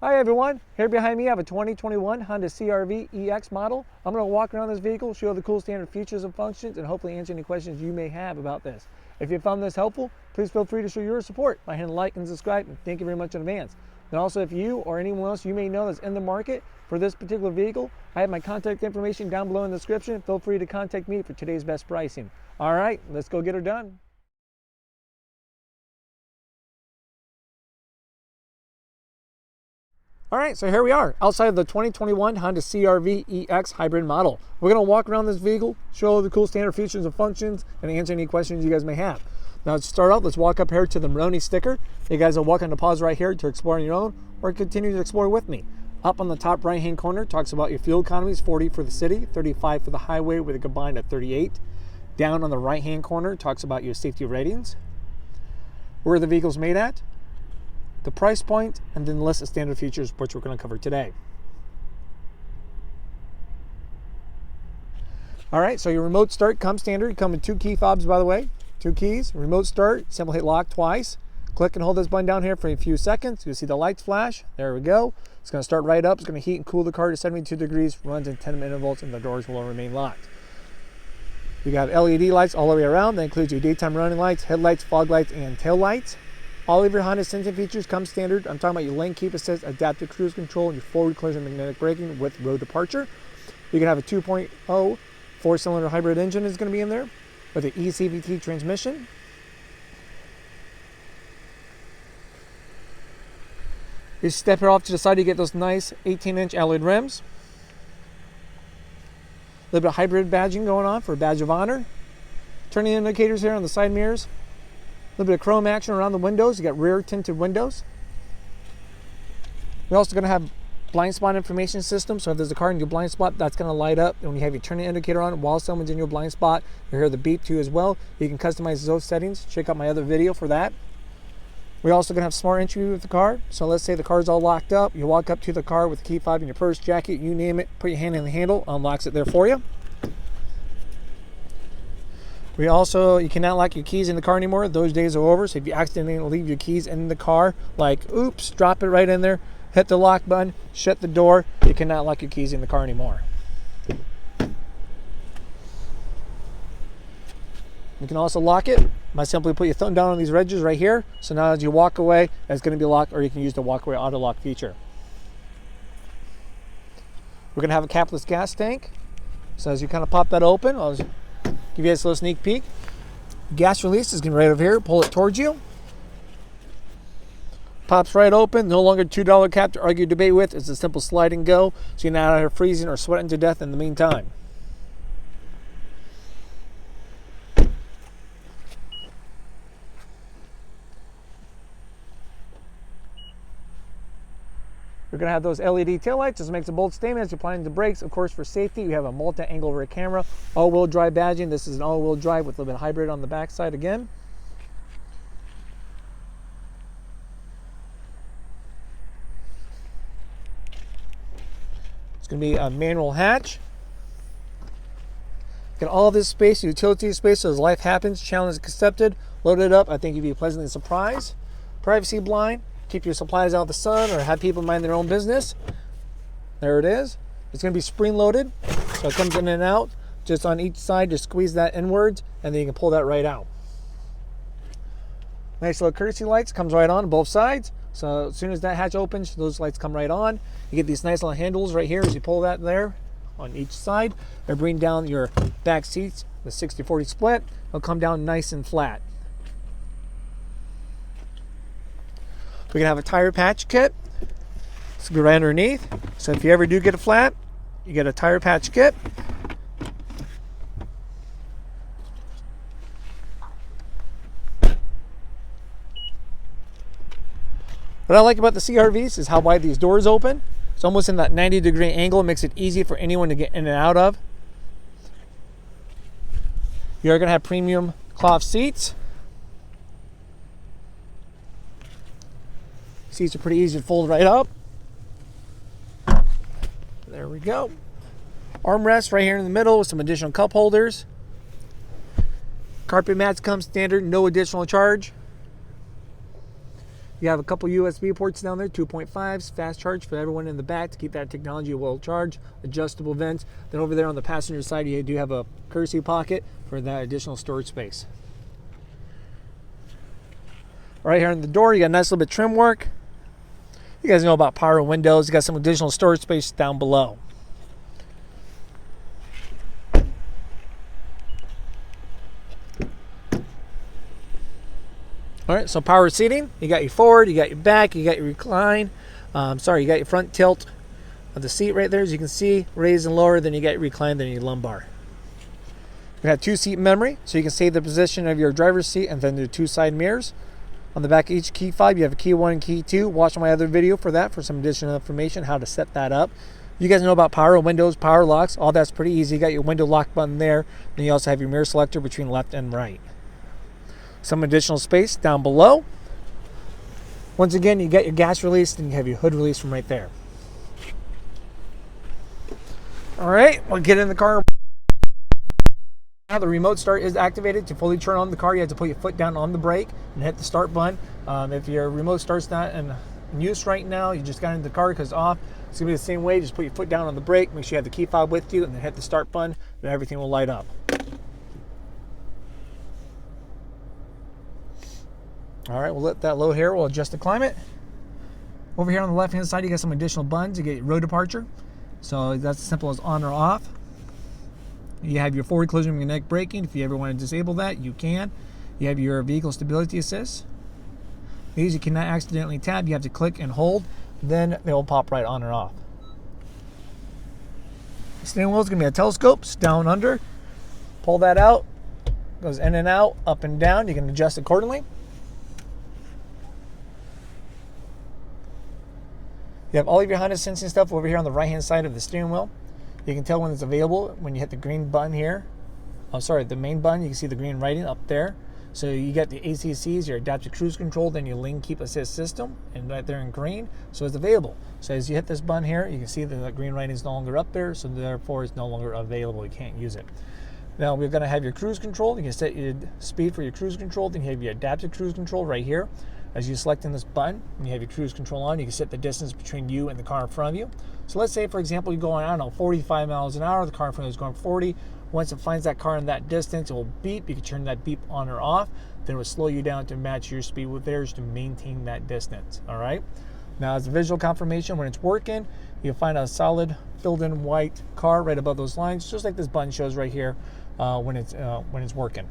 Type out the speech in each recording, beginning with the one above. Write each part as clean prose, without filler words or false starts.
Hi everyone, here behind me I have a 2021 Honda CR-V EX model. I'm going to walk around this vehicle, show the cool standard features and functions, and hopefully answer any questions you may have about this. If you found this helpful, please feel free to show your support by hitting like and subscribe, and thank you very much in advance. And also, if you or anyone else you may know that's in the market for this particular vehicle, I have my contact information down below in the description. Feel free to contact me for today's best pricing. All right, let's go get her done. All right, so here we are outside of the 2021 Honda CR-V EX hybrid model. We're going to walk around this vehicle, show the cool standard features and functions, and answer any questions you guys may have. Now to start out, let's walk up here to the Maroni sticker. You guys are welcome to pause right here to explore on your own or continue to explore with me. Up on the top right hand corner talks about your fuel economies, 40 for the city, 35 for the highway with a combined of 38. Down on the right hand corner talks about your safety ratings, where the vehicle's made at, the price point, and then the list of standard features which we're going to cover today. All right, so your remote start comes standard. Come with 2 key fobs, by the way. 2 keys, remote start, simply hit lock twice. Click and hold this button down here for a few seconds. You'll see the lights flash. There we go. It's going to start right up. It's going to heat and cool the car to 72 degrees, runs in 10-minute intervals, and the doors will remain locked. You got LED lights all the way around. That includes your daytime running lights, headlights, fog lights, and tail lights. All of your Honda sensing features come standard. I'm talking about your lane keep assist, adaptive cruise control, and your forward collision magnetic braking with road departure. You can have a 2.0 4-cylinder hybrid engine is going to be in there with an eCVT transmission. You step here off to the side, you get those nice 18-inch alloyed rims. A little bit of hybrid badging going on for a badge of honor. Turning indicators here on the side mirrors. A little bit of chrome action around the windows. You got rear tinted windows. We're also going to have blind spot information system. So if there's a car in your blind spot, that's going to light up. And when you have your turning indicator on while someone's in your blind spot, you hear the beep too as well. You can customize those settings. Check out my other video for that. We're also going to have smart entry with the car. So let's say the car's all locked up. You walk up to the car with the key fob in your purse, jacket, you name it. Put your hand in the handle, unlocks it there for you. You cannot lock your keys in the car anymore. Those days are over. So if you accidentally leave your keys in the car, like oops, drop it right in there, hit the lock button, shut the door, you cannot lock your keys in the car anymore. You can also lock it by simply put your thumb down on these wedges right here. So now as you walk away, it's going to be locked, or you can use the walk away auto lock feature. We're going to have a capless gas tank. So as you kind of pop that open, I'll just give you guys a little sneak peek. Gas release is going to be right over here. Pull it towards you. Pops right open. No longer $2 cap to argue debate with. It's a simple slide and go. So you're not out here freezing or sweating to death in the meantime. You're going to have those LED taillights. This makes a bold statement as you're applying the brakes. Of course, for safety, you have a multi-angle rear camera, all-wheel drive badging. This is an all-wheel drive with a little bit of hybrid on the backside again. It's going to be a manual hatch. Got all this space, utility space, so as life happens, challenge accepted. Load it up. I think you'd be pleasantly surprised. Privacy blind. Keep your supplies out of the sun or have people mind their own business. There it is. It's going to be spring loaded, so it comes in and out. Just on each side, just squeeze that inwards, and then you can pull that right out. Nice little courtesy lights, comes right on both sides. So as soon as that hatch opens, those lights come right on. You get these nice little handles right here as you pull that there on each side. They bring down your back seats, the 60-40 split. It'll come down nice and flat. We're going to have a tire patch kit. It's going to be right underneath. So if you ever do get a flat, you get a tire patch kit. What I like about the CR-Vs is how wide these doors open. It's almost in that 90-degree angle. It makes it easy for anyone to get in and out of. You're going to have premium cloth seats. Seats are pretty easy to fold right up. There we go. Armrest right here in the middle with some additional cup holders. Carpet mats come standard, no additional charge. You have a couple USB ports down there, 2.5s, fast charge for everyone in the back to keep that technology well charged, adjustable vents. Then over there on the passenger side, you do have a courtesy pocket for that additional storage space. Right here on the door, you got a nice little bit of trim work. You guys know about power windows. You got some additional storage space down below. All right, so power seating. You got your forward, you got your back, you got your recline. You got your front tilt of the seat right there, as you can see, raise and lower. Then you got your recline, then your lumbar. You have 2-seat memory, so you can save the position of your driver's seat, and then the 2 side mirrors. On the back of each key fob, you have a key 1 and key 2. Watch my other video for that for some additional information how to set that up. You guys know about power windows, power locks. All that's pretty easy. You got your window lock button there. Then you also have your mirror selector between left and right. Some additional space down below. Once again, you got your gas release, and you have your hood release from right there. All right, we'll get in the car. Now the remote start is activated. To fully turn on the car, you have to put your foot down on the brake and hit the start button. If your remote start's not in use right now, you just got into the car because it's off, it's gonna be the same way. Just put your foot down on the brake, make sure you have the key fob with you, and then hit the start button, and everything will light up. All right, we'll let that load here. We'll adjust the climate. Over here on the left-hand side, you got some additional buttons to get your road departure. So that's as simple as on or off. You have your forward collision magnetic braking. If you ever want to disable that, you can. You have your vehicle stability assist. These you cannot accidentally tap. You have to click and hold. Then they will pop right on or off. The steering wheel is going to be a telescope. It's down under. Pull that out. Goes in and out, up and down. You can adjust accordingly. You have all of your Honda sensing stuff over here on the right-hand side of the steering wheel. You can tell when it's available when you hit the green button here. Oh, sorry, the main button. You can see the green writing up there. So you got the ACCs, your adaptive cruise control, then your lane keep assist system, and right there in green. So it's available. So as you hit this button here, you can see that the green writing is no longer up there. So therefore, it's no longer available. You can't use it. Now we're going to have your cruise control. You can set your speed for your cruise control. Then you have your adaptive cruise control right here. As you select in this button, and you have your cruise control on, you can set the distance between you and the car in front of you. So let's say, for example, you're going, I don't know, 45 miles an hour, the car in front of you is going 40. Once it finds that car in that distance, it will beep. You can turn that beep on or off. Then it will slow you down to match your speed with theirs to maintain that distance, all right? Now, as a visual confirmation, when it's working, you'll find a solid filled-in white car right above those lines, just like this button shows right here when it's working.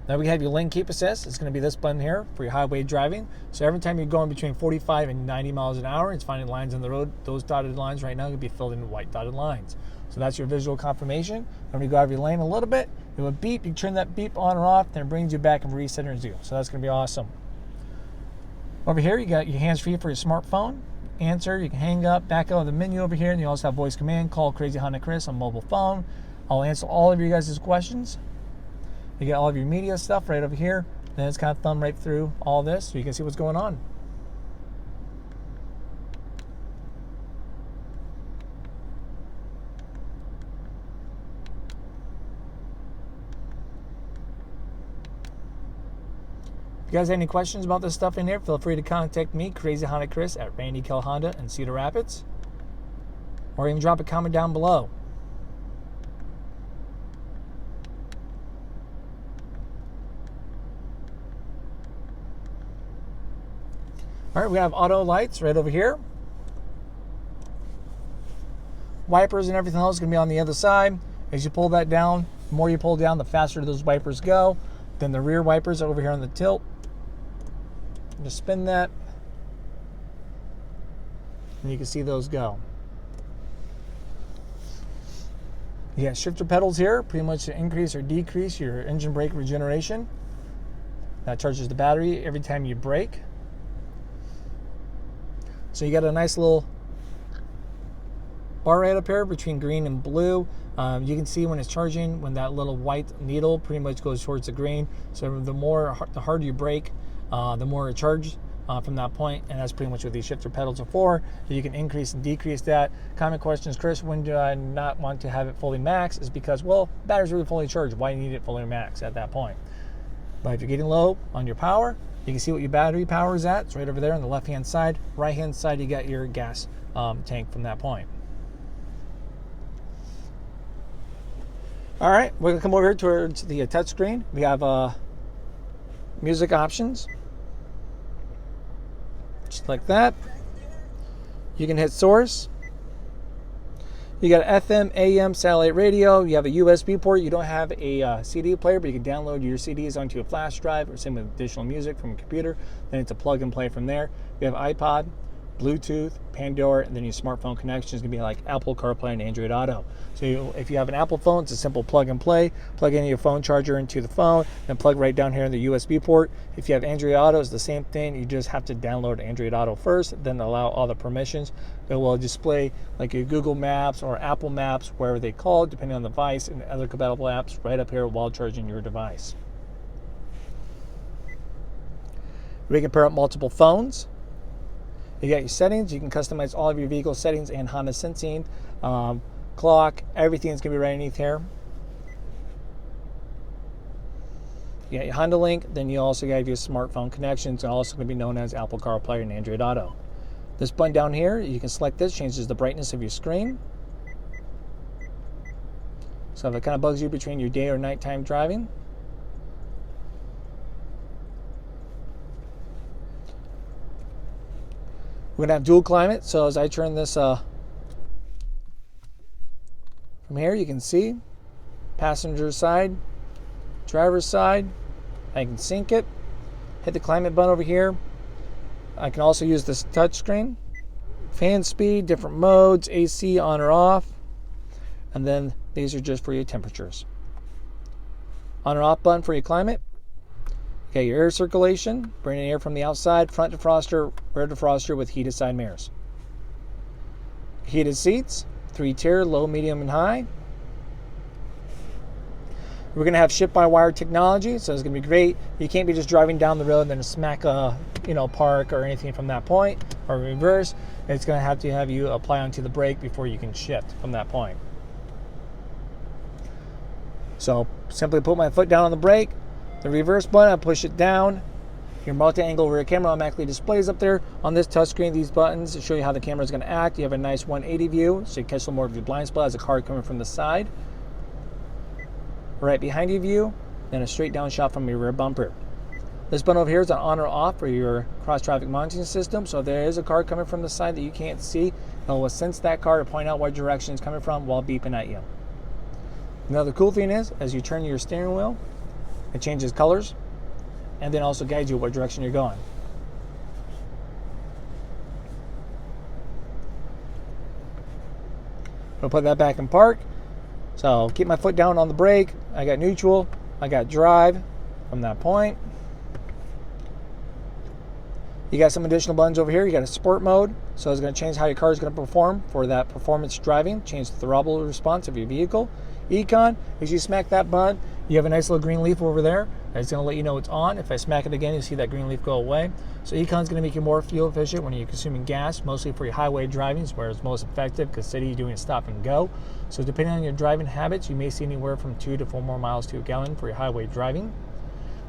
Now we have your lane keep assist. It's going to be this button here for your highway driving. So every time you're going between 45 and 90 miles an hour, it's finding lines on the road. Those dotted lines right now will be filled in white dotted lines. So that's your visual confirmation. And when you go out of your lane a little bit, it will beep. You turn that beep on or off, then it brings you back and resets zero. So that's going to be awesome. Over here, you got your hands-free for your smartphone. Answer, you can hang up, back out of the menu over here, and you also have voice command, call Crazy Honda Chris on mobile phone. I'll answer all of you guys' questions. You get all of your media stuff right over here. Then it's kind of thumb right through all this so you can see what's going on. If you guys have any questions about this stuff in here, feel free to contact me, Crazy Honda Chris, at Randy Kuehl Honda in Cedar Rapids. Or even drop a comment down below. All right, we have auto lights right over here. Wipers and everything else is going to be on the other side. As you pull that down, the more you pull down, the faster those wipers go. Then the rear wipers are over here on the tilt. Just spin that, and you can see those go. You got shifter pedals here, pretty much to increase or decrease your engine brake regeneration. That charges the battery every time you brake. So you got a nice little bar right up here between green and blue. You can see when it's charging, when that little white needle pretty much goes towards the green. So the harder you brake, the more it charges from that point, and that's pretty much what these shifter pedals are for. You can increase and decrease that. Common questions, Chris, when do I not want to have it fully max? Is because, well, battery's really fully charged. Why do you need it fully max at that point? But if you're getting low on your power, You can see what your battery power is at. It's right over there on the left-hand side. Right-hand side, you got your gas tank from that point. All right, we're gonna come over here towards the touch screen. We have music options, just like that. You can hit source. You got FM, AM, satellite radio. You have a USB port. You don't have a CD player, but you can download your CDs onto a flash drive or send with additional music from a computer. Then it's a plug and play from there. You have iPod, Bluetooth, Pandora, and then your smartphone connection is going to be like Apple CarPlay and Android Auto. So if you have an Apple phone, it's a simple plug and play. Plug in your phone charger into the phone, then plug right down here in the USB port. If you have Android Auto, it's the same thing. You just have to download Android Auto first, then allow all the permissions. It will display like your Google Maps or Apple Maps, wherever they call it, depending on the device, and other compatible apps right up here while charging your device. We can pair up multiple phones. You got your settings. You can customize all of your vehicle settings and Honda sensing, clock, everything's going to be right underneath here. You got your Honda Link, then you also got your smartphone connections, also going to be known as Apple CarPlay and Android Auto. This button down here, you can select this, changes the brightness of your screen. So if it kind of bugs you between your day or nighttime driving, we're going to have dual climate, so as I turn this from here, you can see passenger side, driver's side. I can sync it, hit the climate button over here. I can also use this touch screen, fan speed, different modes, AC on or off, and then these are just for your temperatures. On or off button for your climate. Okay, your air circulation, bringing air from the outside, front defroster, rear defroster with heated side mirrors. Heated seats, 3-tier, low, medium, and high. We're going to have ship-by-wire technology, so it's going to be great. You can't be just driving down the road and then smack a park or anything from that point, or reverse. It's going to have you apply onto the brake before you can shift from that point. So simply put my foot down on the brake. The reverse button, I push it down. Your multi-angle rear camera automatically displays up there. On this touchscreen, these buttons to show you how the camera is going to act. You have a nice 180 view, so you can catch some more of your blind spot as a car coming from the side. Right behind you view, then a straight down shot from your rear bumper. This button over here is on or off for your cross traffic monitoring system. So if there is a car coming from the side that you can't see, it will sense that car to point out what direction it's coming from while beeping at you. Another cool thing is, as you turn your steering wheel, it changes colors and then also guides you what direction you're going. I'll put that back in park. So keep my foot down on the brake. I got neutral, I got drive from that point. You got some additional buttons over here. You got a sport mode, so it's going to change how your car is going to perform for that performance driving. Change the throttle response of your vehicle. Econ, as you smack that button, you have a nice little green leaf over there. It's going to let you know it's on. If I smack it again, you see that green leaf go away. So Econ is going to make you more fuel efficient when you're consuming gas, mostly for your highway driving, where it's most effective because city you're doing a stop and go. So depending on your driving habits, you may see anywhere from 2 to 4 more miles to a gallon for your highway driving.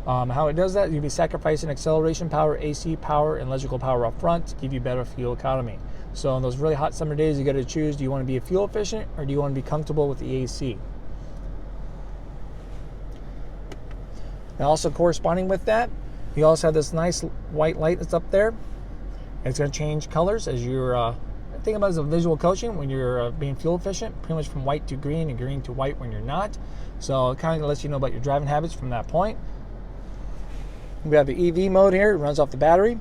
How it does that, you'll be sacrificing acceleration power, AC power, and electrical power up front to give you better fuel economy. So on those really hot summer days, you got to choose, do you want to be fuel efficient or do you want to be comfortable with the AC? And also corresponding with that, you also have this nice white light that's up there. It's going to change colors as you're think about it as a visual coaching when you're being fuel efficient, pretty much from white to green and green to white when you're not. So it kind of lets you know about your driving habits from that point. We have the EV mode here. It runs off the battery.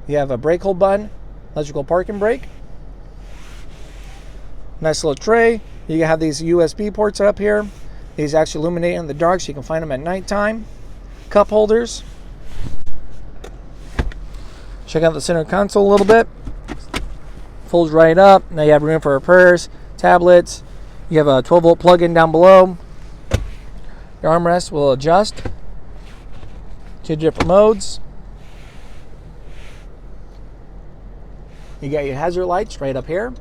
You have a brake hold button, electrical parking brake. Nice little tray. You have these USB ports up here. These actually illuminate in the dark so you can find them at nighttime. Cup holders. Check out the center console a little bit. Folds right up. Now you have room for purse, tablets. You have a 12-volt plug-in down below. Your armrest will adjust to different modes. You got your hazard lights right up here.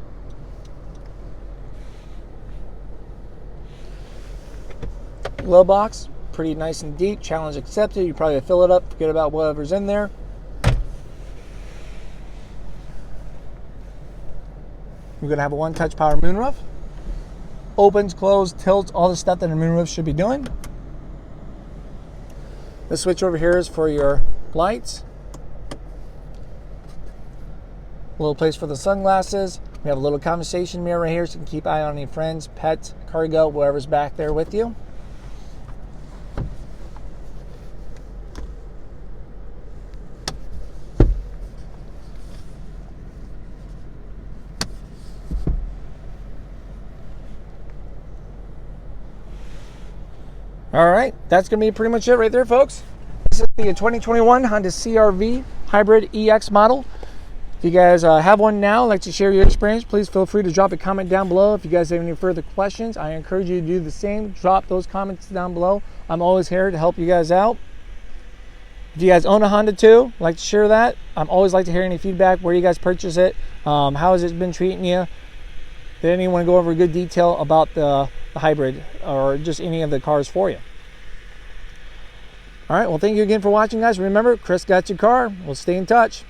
Glove box pretty nice and deep. Challenge accepted. You probably fill it up, forget about whatever's in there. We're going to have a one-touch power moonroof. Opens, closed, tilts, all the stuff that a moonroof should be doing. The switch over here is for your lights. A little place for the sunglasses. We have a little conversation mirror right here so you can keep eye on any friends, pets, cargo, whatever's back there with you. All right, that's going to be pretty much it right there, folks. This is the 2021 Honda CR-V Hybrid EX model. If you guys have one now, like to share your experience, please feel free to drop a comment down below. If you guys have any further questions, I encourage you to do the same. Drop those comments down below. I'm always here to help you guys out. If you guys own a Honda too, like to share that. I'm always like to hear any feedback, where you guys purchase it, how has it been treating you. Did anyone go over good detail about the hybrid or just any of the cars for you? All right, well, thank you again for watching, guys. Remember, Chris got your car. We'll stay in touch.